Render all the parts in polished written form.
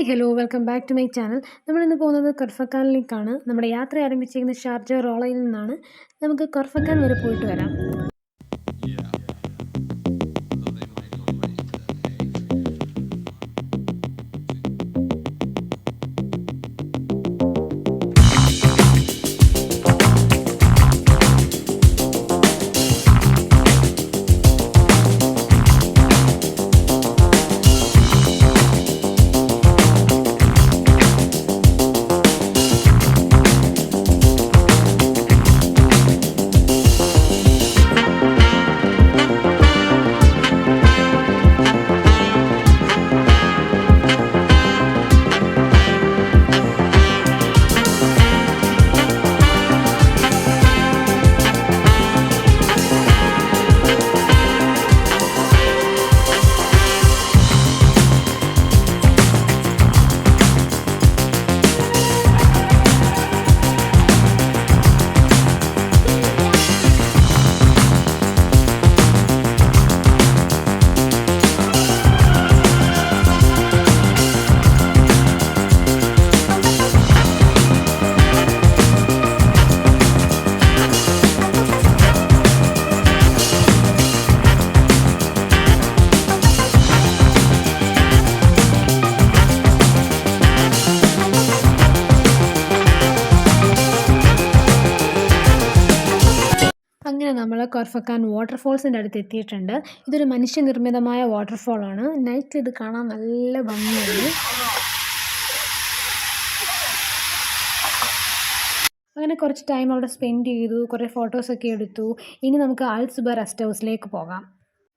Hi hello welcome back to my channel. നമ്മളിന്ന് പോകുന്നത് കൊർഫക്കാനിലേക്കാണ്. നമ്മുടെ യാത്ര ആരംഭിച്ചിരിക്കുന്നത് ഷാർജ റോളയിൽ നിന്നാണ്. നമുക്ക് കൊർഫക്കാൻ വരെ പോയിട്ട് വരാം. അങ്ങനെ നമ്മൾ കൊർഫക്കാൻ വാട്ടർഫോൾസിൻ്റെ അടുത്ത് എത്തിയിട്ടുണ്ട്. ഇതൊരു മനുഷ്യനിർമ്മിതമായ വാട്ടർഫോളാണ്. നൈറ്റിൽ ഇത് കാണാൻ നല്ല ഭംഗിയാണ്. അങ്ങനെ കുറച്ച് ടൈം അവിടെ സ്പെൻഡ് ചെയ്തു, കുറേ ഫോട്ടോസൊക്കെ എടുത്തു. ഇനി നമുക്ക് ആൽസുബ റെസ്റ്റ് ഹൗസിലേക്ക് പോകാം.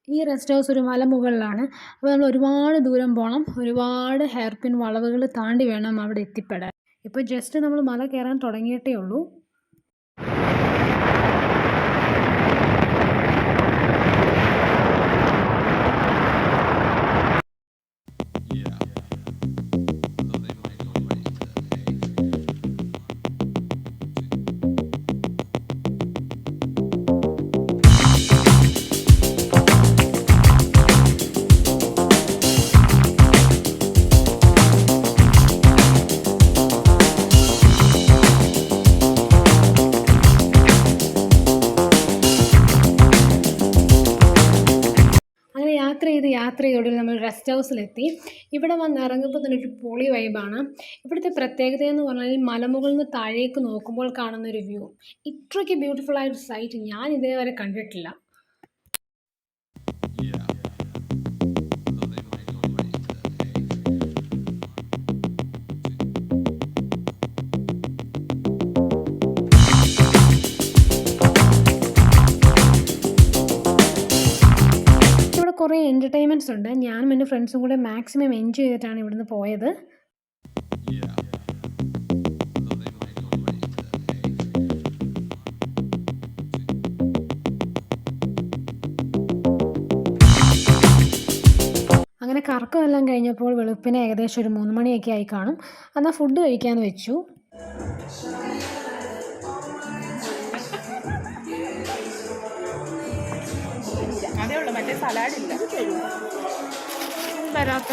ഈ റെസ്റ്റ് ഹൗസ് ഒരു മലമുകളിലാണ്. അപ്പോൾ നമ്മൾ ഒരുപാട് ദൂരം പോകണം, ഒരുപാട് ഹെയർ പിൻ വളവുകൾ താണ്ടി വേണം അവിടെ എത്തിപ്പെടാൻ. ഇപ്പോൾ ജസ്റ്റ് നമ്മൾ മല കയറാൻ തുടങ്ങിയിട്ടേ ഉള്ളൂ. യാത്ര ചെയ്തൊടുവിൽ നമ്മൾ റെസ്റ്റ് ഹൗസിലെത്തി. ഇവിടെ വന്ന് ഇറങ്ങുമ്പോൾ തന്നെ ഒരു പൊളി വൈബാണ്. ഇവിടുത്തെ പ്രത്യേകത എന്ന് പറഞ്ഞാൽ മലമുകളിൽ നിന്ന് താഴേക്ക് നോക്കുമ്പോൾ കാണുന്ന ഒരു വ്യൂ. ഇത്രയ്ക്ക് ബ്യൂട്ടിഫുൾ ആയൊരു സൈറ്റ് ഞാൻ ഇതേവരെ കണ്ടിട്ടില്ല. കുറേ എൻ്റർടൈൻമെൻറ്റ്സ് ഉണ്ട്. ഞാനും എൻ്റെ ഫ്രണ്ട്സും കൂടെ മാക്സിമം എൻജോയ് ചെയ്തിട്ടാണ് ഇവിടുന്ന് പോയത്. അങ്ങനെ കറക്കമെല്ലാം കഴിഞ്ഞപ്പോൾ വെളുപ്പിന് ഏകദേശം ഒരു 3 മണിയൊക്കെ ആയി കാണും. എന്നാൽ ഫുഡ് കഴിക്കാമെന്ന് വെച്ചു. മറ്റേ സലാഡില്ല വരാത്ത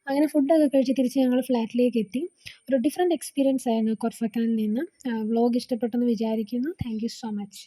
അങ്ങനെ ഫുഡൊക്കെ കഴിച്ച് തിരിച്ച് ഞങ്ങൾ ഫ്ലാറ്റിലേക്ക് എത്തി. ഒരു ഡിഫറെൻറ്റ് എക്സ്പീരിയൻസ് ആയിരുന്നു കൊർഫക്കാനിൽ നിന്ന്. വ്ലോഗ് ഇഷ്ടപ്പെട്ടെന്ന് വിചാരിക്കുന്നു. Thank you so much.